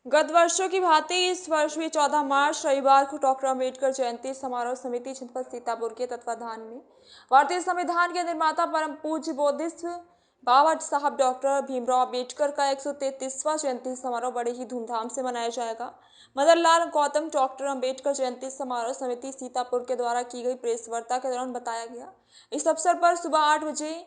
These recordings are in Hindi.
गत वर्षों की भांति इस वर्ष भी 14 मार्च रविवार को डॉक्टर अंबेडकर जयंती समारोह समिति जनपद सीतापुर के तत्वाधान में भारतीय संविधान के निर्माता परम पूज्य बोधिसत्व बाबा साहब डॉक्टर भीमराव अंबेडकर का 133वां जयंती समारोह बड़े ही धूमधाम से मनाया जाएगा। मदन लाल गौतम डॉक्टर अंबेडकर जयंती समारोह समिति सीतापुर के द्वारा की गई प्रेस वार्ता के दौरान बताया गया। इस अवसर पर सुबह 8 बजे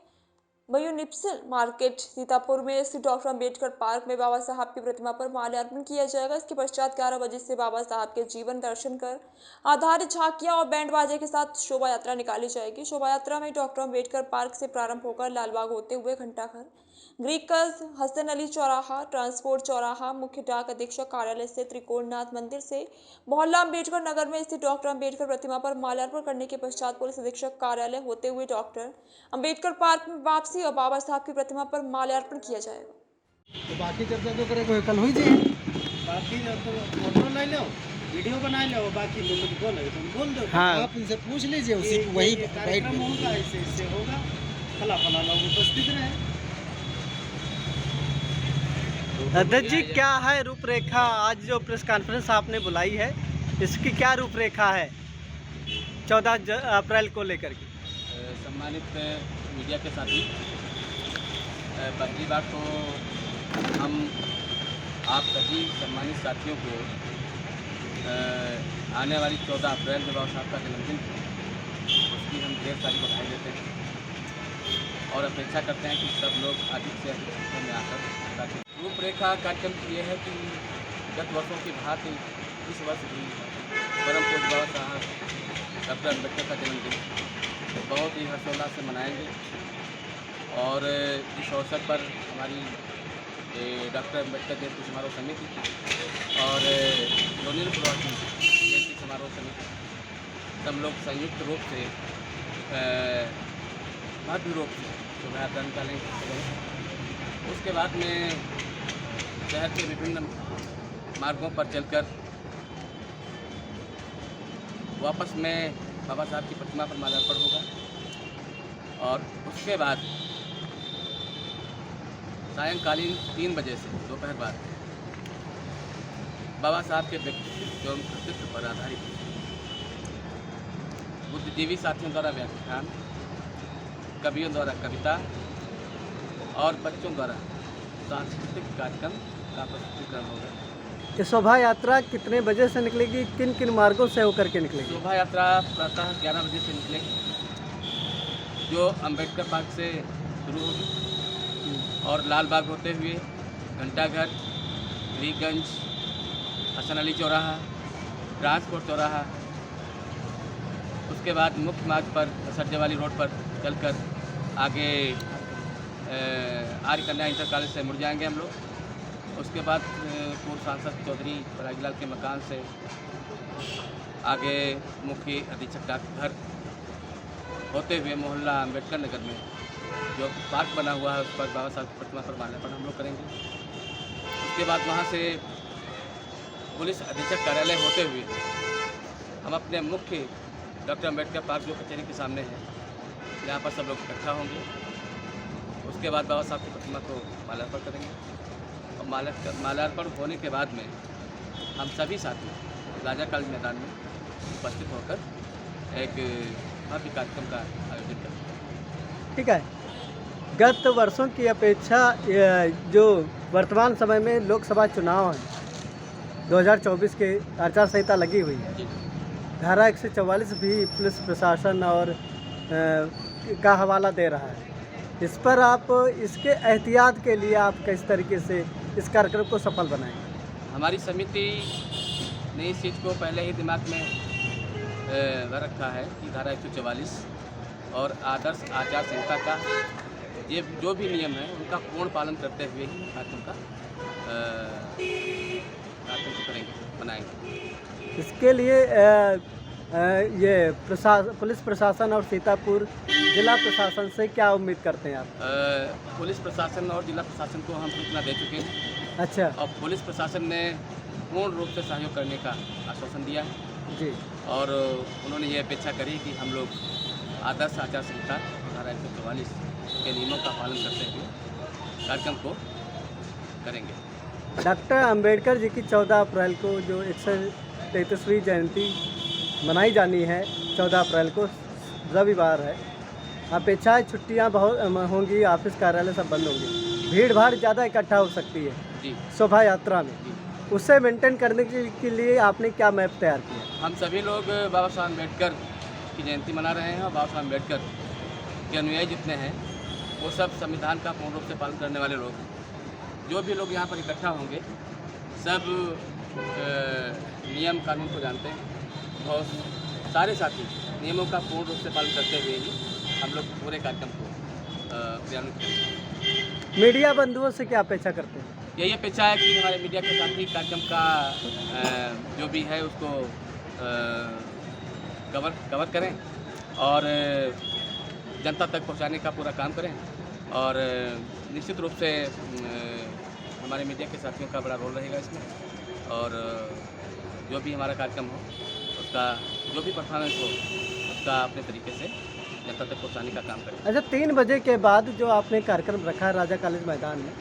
म्युनिसिपल मार्केट सीतापुर में स्थित डॉक्टर अंबेडकर पार्क में बाबा साहब की प्रतिमा पर माल्यार्पण किया जाएगा। इसके पश्चात 11 बजे से बाबा साहब के जीवन दर्शन कर आधारित झांकियां और बैंड बाजे के साथ शोभा यात्रा निकाली जाएगी। शोभा यात्रा में डॉक्टर अंबेडकर पार्क से प्रारंभ होकर लालबाग होते हुए घंटाघर, ग्रीकस, हसन अली चौराहा, ट्रांसपोर्ट चौराहा, मुख्य डाक अधीक्षक कार्यालय से त्रिकोणनाथ मंदिर से मोहल्ला अंबेडकर नगर में स्थित डॉक्टर अंबेडकर प्रतिमा पर माल्यार्पण करने के पश्चात पुलिस अधीक्षक कार्यालय होते हुए डॉक्टर अंबेडकर पार्क में वापसी और बाबा साहब की प्रतिमा पर माल्यार्पण किया जाएगा। तो बाकी चर्चा जो करे कोई कल हुई जी बाकी तो फोटो ले लो, वीडियो बना लो, बाकी तो कुछ बोले तुम बोल दो। हाँ, आप इनसे पूछ लीजिए, उसी वही कार्यक्रम होगा, ऐसे होगा, फला लोग उपस्थित रहे। अध्यक्ष जी, क्या है रूपरेखा? आज जो प्रेस कॉन्फ्रेंस आपने बुलाई है, इसकी क्या रूपरेखा है 14 अप्रैल को लेकर के? सम्मानित मीडिया के साथी, पहली बात तो हम आप सभी सम्मानित साथियों को आने वाली 14 अप्रैल जो बाबा साहब का जन्मदिन है, उसकी हम ढेर सारी बधाई देते हैं और अपेक्षा करते हैं कि सब लोग अधिक से अधिक संख्या में आकर रूपरेखा कार्यक्रम की ये है कि गत वर्षों की भांति इस वर्ष भी परम पूज्य बाबा साहब डॉक्टर अम्बेडकर का जन्मदिन बहुत ही हर्षोल्लास से मनाएंगे और इस अवसर पर हमारी डॉक्टर अम्बेडकर जयंती समारोह समिति और यूनियन प्रवासी जयंती समारोह समिति सब लोग संयुक्त रूप से भव्य रूप से शोभा यात्रा निकालेंगे। उसके बाद में शहर के विभिन्न मार्गों पर चलकर वापस में बाबा साहब की प्रतिमा पर माल्यार्पण होगा और उसके बाद सायंकालीन 3 बजे से दोपहर बाद बाबा साहब के व्यक्तित्व एवं कृतित्व पर आधारित बुद्धिजीवी साथियों द्वारा व्याख्यान, कवियों द्वारा कविता और बच्चों द्वारा सांस्कृतिक कार्यक्रम का प्रस्तुतिकरण होगा। ये शोभा यात्रा कितने बजे से निकलेगी, किन किन मार्गों से होकर के निकलेगी? शोभा यात्रा प्रातः 11 बजे से निकलेगी, जो अंबेडकर पार्क से शुरू होगी और लालबाग होते हुए घंटाघर, लीगंज, हसन अली चौराहा, ट्रांसपोर्ट चौराहा, उसके बाद मुख्य मार्ग पर सरजेवाली रोड पर चलकर आगे आर्य कन्या इंटर कॉलेज से मुड़ जाएंगे हम लोग। उसके बाद पूर्व सांसद चौधरी परागीलाल के मकान से आगे मुख्य अधीक्षक डाकघर होते हुए मोहल्ला अंबेडकर नगर में जो पार्क बना हुआ है उस पर बाबा साहब की प्रतिमा पर माल्यार्पण हम लोग करेंगे। उसके बाद वहाँ से पुलिस अधीक्षक कार्यालय होते हुए हम अपने मुख्य डॉक्टर अंबेडकर पार्क जो कचहरी के सामने है, यहाँ पर सब लोग इकट्ठा होंगे। उसके बाद बाबा साहब की प्रतिमा को माल्यार्पण करेंगे और माल्यार्पण होने के बाद में हम सभी साथी राजा काल मैदान में उपस्थित होकर एक भव्य कार्यक्रम का आयोजन करेंगे। ठीक है। गत वर्षों की अपेक्षा जो वर्तमान समय में लोकसभा चुनाव है 2024 के आचार संहिता लगी हुई है, धारा 144 भी पुलिस प्रशासन और का हवाला दे रहा है। इस पर आप इसके एहतियात के लिए आप किस तरीके से इस कार्यक्रम को सफल बनाएंगे? हमारी समिति ने इस चीज़ को पहले ही दिमाग में रखा है कि धारा 144 और आदर्श आचार संहिता का ये जो भी नियम है उनका पूर्ण पालन करते हुए ही कार्यक्रम को करेंगे, बनाएंगे। इसके लिए ये पुलिस प्रशासन और सीतापुर जिला प्रशासन से क्या उम्मीद करते हैं आप? पुलिस प्रशासन और जिला प्रशासन को हम सूचना दे चुके हैं। अच्छा। और पुलिस प्रशासन ने पूर्ण रूप से सहयोग करने का आश्वासन दिया है जी, और उन्होंने ये अपेक्षा करी कि हम लोग आदर्श आचार संहिता धारा 144 के नियमों का पालन करते हुए कार्यक्रम को करेंगे। डॉक्टर अंबेडकर जी की 14 अप्रैल को जो 133वीं जयंती मनाई जानी है, 14 अप्रैल को रविवार है। अपेक्षाएं छुट्टियां बहुत होंगी, ऑफिस कार्यालय सब बंद होंगी, भीड़ भाड़ ज़्यादा इकट्ठा हो सकती है जी शोभा यात्रा में। उससे मेंटेन करने के लिए आपने क्या मैप तैयार किया? हम सभी लोग बाबा साहब अम्बेडकर की जयंती मना रहे हैं और बाबा साहब अम्बेडकर के अनुयायी जितने हैं वो सब संविधान का पूर्ण रूप से पालन करने वाले लोग हैं। जो भी लोग यहाँ पर इकट्ठा होंगे सब नियम कानून को जानते हैं और सारे साथी नियमों का पूर्ण रूप से पालन करते हुए ही हम लोग पूरे कार्यक्रम को क्रियान्वित करेंगे। मीडिया बंधुओं से क्या अपेक्षा करते हैं? यही अपेक्षा है कि हमारे मीडिया के साथी कार्यक्रम का जो भी है उसको कवर करें और जनता तक पहुंचाने का पूरा काम करें और निश्चित रूप से हमारे मीडिया के साथियों का बड़ा रोल रहेगा इसमें और जो भी हमारा कार्यक्रम हो उसका जो भी परफॉर्मेंस हो उसका अपने तरीके से जनता तक पहुंचाने का काम करें। अच्छा, 3 बजे के बाद जो आपने कार्यक्रम रखा है राजा कॉलेज मैदान में,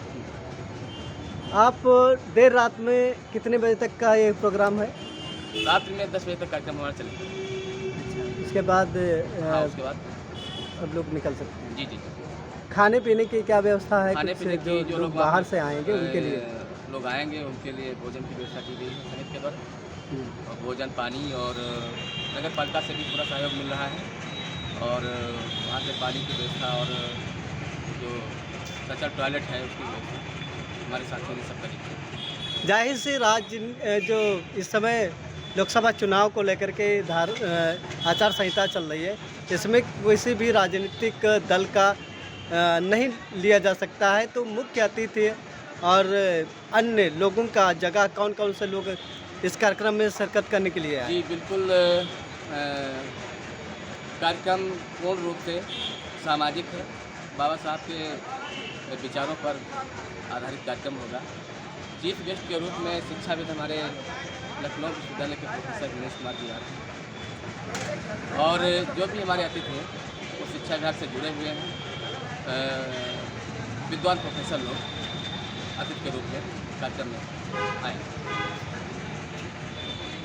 आप देर रात में कितने बजे तक का ये प्रोग्राम है? रात्रि में 10 बजे तक कार्यक्रम हमारा चलेगा। उसके बाद हाँ, उसके बाद अब लोग निकल सकते हैं। जी जी खाने पीने की क्या व्यवस्था है? खाने कुछ पीने की जो लोग बाहर से आएंगे उनके लिए लोग आएंगे उनके लिए भोजन की व्यवस्था की गई है समिति के द्वारा और भोजन पानी और नगर पालिका से भी पूरा सहयोग मिल रहा है और वहाँ से पानी की व्यवस्था और जो सचल टॉयलेट है उसकी व्यवस्था हमारे साथियों ने सब करी। जाहिर से राज्य जो इस समय लोकसभा चुनाव को लेकर के आचार संहिता चल रही है, इसमें किसी भी राजनीतिक दल का नहीं लिया जा सकता है, तो मुख्य अतिथि और अन्य लोगों का जगह कौन कौन से लोग इस कार्यक्रम में शिरकत करने के लिए आए? जी बिल्कुल, कार्यक्रम पूर्ण रूप से सामाजिक है। बाबा साहब के विचारों पर आधारित कार्यक्रम होगा। चीफ गेस्ट के रूप में शिक्षाविद हमारे लखनऊ विश्वविद्यालय के प्रोफेसर दिनेश कुमार जी आ रहे हैं और जो भी हमारे अतिथि हैं वो शिक्षा विभाग से जुड़े हुए हैं, विद्वान प्रोफेसर लोग अतिथि के रूप में कार्यक्रम में आए।